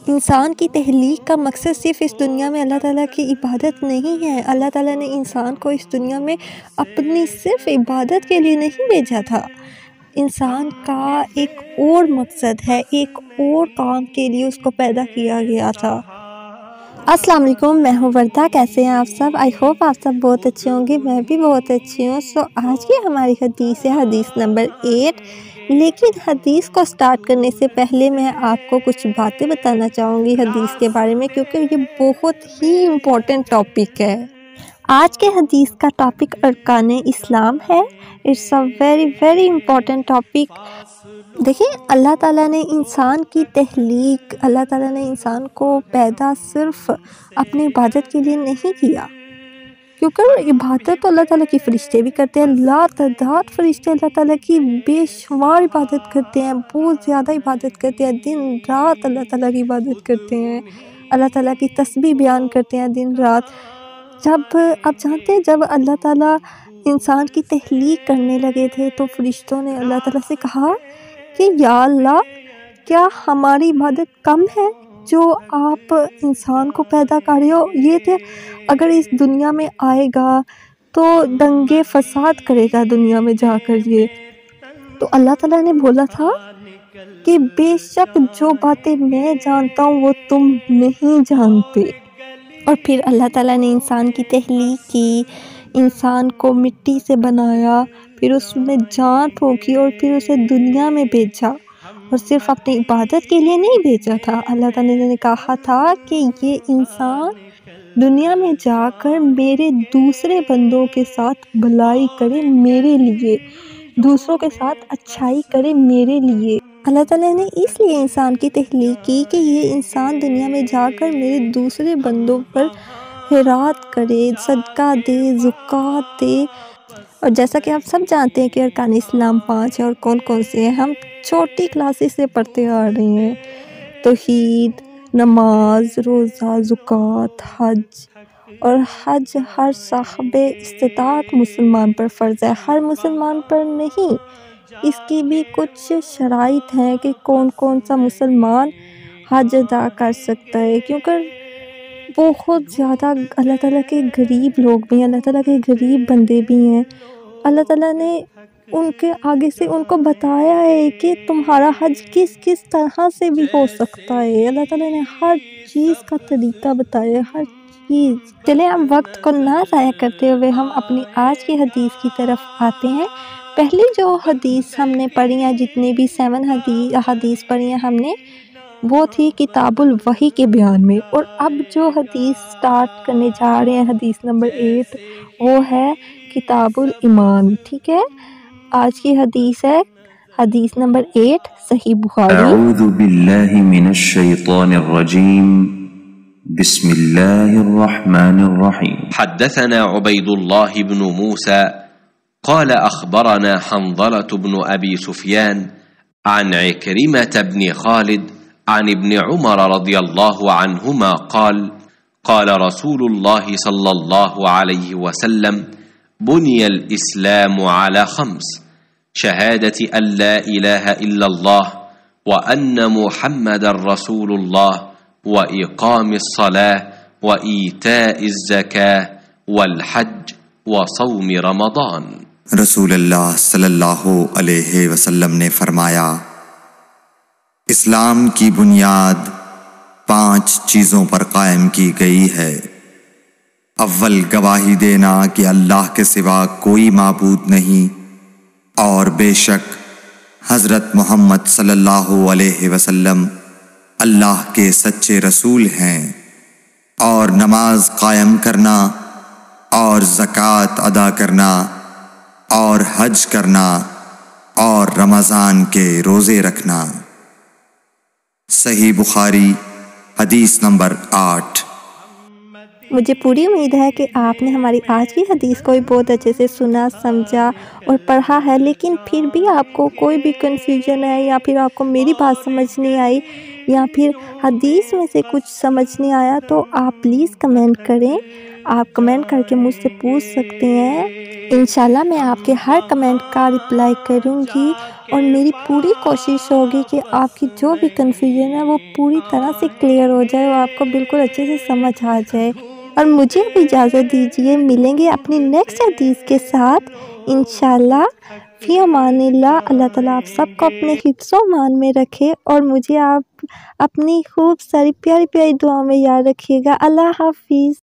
انسان کی تخلیق کا مقصد صرف اس دنیا میں اللہ تعالیٰ کی عبادت نہیں ہے۔ اللہ تعالیٰ نے انسان کو اس دنیا میں اپنی صرف عبادت کے لیے نہیں بھیجا تھا۔ انسان کا ایک اور مقصد ہے، ایک اور کام کے لیے اس کو پیدا کیا گیا تھا۔ السلام علیکم، میں ہوں وردہ۔ کیسے ہیں آپ سب؟ آئی ہوپ آپ سب بہت اچھے ہوں گے، میں بھی بہت اچھی ہوں۔ آج کی ہماری حدیث ہے حدیث نمبر 8۔ لیکن حدیث کو سٹارٹ کرنے سے پہلے میں آپ کو کچھ باتیں بتانا چاہوں گی حدیث کے بارے میں، کیونکہ یہ بہت ہی امپورٹنٹ ٹاپک ہے۔ آج کے حدیث کا ٹاپک ارکان اسلام ہے۔ It's a very very important topic. دیکھیں، اللہ تعالیٰ نے انسان کی تخلیق، اللہ تعالیٰ نے انسان کو پیدا صرف اپنی عبادت کے لیے نہیں کیا، کیونکہ عبادت تو اللہ تعالیٰ کی فرشتے بھی کرتے ہیں۔ لا تعداد فرشتے اللہ تعالیٰ کی بے شمار عبادت کرتے ہیں، بہت زیادہ عبادت کرتے ہیں، دن رات اللہ تعالیٰ کی عبادت کرتے ہیں، اللہ تعالیٰ کی تسبیح بیان کرتے ہیں دن رات۔ جب آپ جانتے ہیں، جب اللہ تعالیٰ انسان کی تخلیق کرنے لگے تھے تو فرشتوں نے اللہ تعالیٰ سے کہا کہ یا اللہ، کیا ہماری عبادت کم ہے جو آپ انسان کو پیدا کر رہے ہو؟ یہ تھے اگر اس دنیا میں آئے گا تو دنگے فساد کرے گا دنیا میں جا کر یہ۔ تو اللہ تعالیٰ نے بولا تھا کہ بے شک جو باتیں میں جانتا ہوں وہ تم نہیں جانتے۔ اور پھر اللہ تعالیٰ نے انسان کی تخلیق کی، انسان کو مٹی سے بنایا، پھر اس میں جان پھونکی اور پھر اسے دنیا میں بھیجا، اور صرف اپنی عبادت کے لیے نہیں بھیجا تھا۔ اللہ تعالیٰ نے کہا تھا کہ یہ انسان دنیا میں جا کر میرے دوسرے بندوں کے ساتھ بھلائی کرے، میرے لیے دوسروں کے ساتھ اچھائی کرے میرے لیے۔ اللہ تعالیٰ نے اس لیے انسان کی تخلیق کی کہ یہ انسان دنیا میں جا کر میرے دوسرے بندوں پر خیرات کرے، صدقہ دے، زکوٰۃ دے۔ اور جیسا کہ آپ سب جانتے ہیں کہ ارکان اسلام 5 ہیں، اور کون کون سے ہیں، ہم چھوٹی کلاسز سے پڑھتے آ رہے ہیں۔ توحید، نماز، روزہ، زکوٰۃ، حج۔ اور حج ہر صاحب استطاعت مسلمان پر فرض ہے، ہر مسلمان پر نہیں۔ اس کی بھی کچھ شرائط ہیں کہ کون کون سا مسلمان حج ادا کر سکتا ہے، کیونکہ بہت زیادہ اللہ تعالیٰ کے غریب لوگ بھی ہیں، اللہ تعالیٰ کے غریب بندے بھی ہیں۔ اللہ تعالیٰ نے ان کے آگے سے ان کو بتایا ہے کہ تمہارا حج کس کس طرح سے بھی ہو سکتا ہے۔ اللہ تعالیٰ نے ہر چیز کا طریقہ بتایا ہے، ہر چیز۔ چلیں اب وقت کو نہ ضائع کرتے ہوئے ہم اپنی آج کی حدیث کی طرف آتے ہیں۔ پہلی جو حدیث ہم نے پڑھی ہیں، جتنی بھی 7 حدیث پڑھی ہیں ہم نے، وہ تھی کتاب الوحی کے بیان میں۔ اور اب جو حدیث سٹارٹ کرنے جا رہے ہیں، حدیث نمبر 8، وہ ہے کتاب الایمان۔ ٹھیک ہے، آج کی حدیث ہے حدیث نمبر 8، صحیح بخاری۔ اعوذ باللہ من الشیطان الرجیم، بسم اللہ الرحمن الرحیم۔ حدثنا عبید اللہ بن موسیٰ قال أخبرنا حنظلة بن أبي سفيان عن عكرمة بن خالد عن ابن عمر رضي الله عنهما قال قال رسول الله صلى الله عليه وسلم بني الإسلام على 5: شهادة أن لا إله إلا الله وأن محمد رسول الله وإقام الصلاة وإيتاء الزكاة والحج وصوم رمضان۔ رسول اللہ صلی اللہ علیہ وسلم نے فرمایا، اسلام کی بنیاد 5 چیزوں پر قائم کی گئی ہے۔ اول، گواہی دینا کہ اللہ کے سوا کوئی معبود نہیں، اور بے شک حضرت محمد صلی اللہ علیہ وسلم اللہ کے سچے رسول ہیں، اور نماز قائم کرنا، اور زکوٰۃ ادا کرنا، اور حج کرنا، اور رمضان کے روزے رکھنا۔ صحیح بخاری حدیث نمبر 8۔ مجھے پوری امید ہے کہ آپ نے ہماری آج کی حدیث کو بھی بہت اچھے سے سنا، سمجھا اور پڑھا ہے، لیکن پھر بھی آپ کو کوئی بھی کنفیوژن ہے یا پھر آپ کو میری بات سمجھ نہیں آئی، یا پھر حدیث میں سے کچھ سمجھ نہیں آیا تو آپ پلیز کمنٹ کریں، آپ کمنٹ کر کے مجھ سے پوچھ سکتے ہیں۔ انشاءاللہ میں آپ کے ہر کمنٹ کا رپلائی کروں گی، اور میری پوری کوشش ہوگی کہ آپ کی جو بھی کنفیوژن ہے وہ پوری طرح سے کلیئر ہو جائے اور آپ کو بالکل اچھے سے سمجھ آ جائے۔ اور مجھے بھی اجازت دیجیے، ملیں گے اپنی نیکسٹ حدیث کے ساتھ انشاءاللہ۔ فی امان اللہ۔ اللہ تعالیٰ آپ سب کو اپنے حفظ و امان میں رکھے، اور مجھے آپ اپنی خوب ساری پیاری پیاری دعا میں یاد رکھیے گا۔ اللہ حافظ۔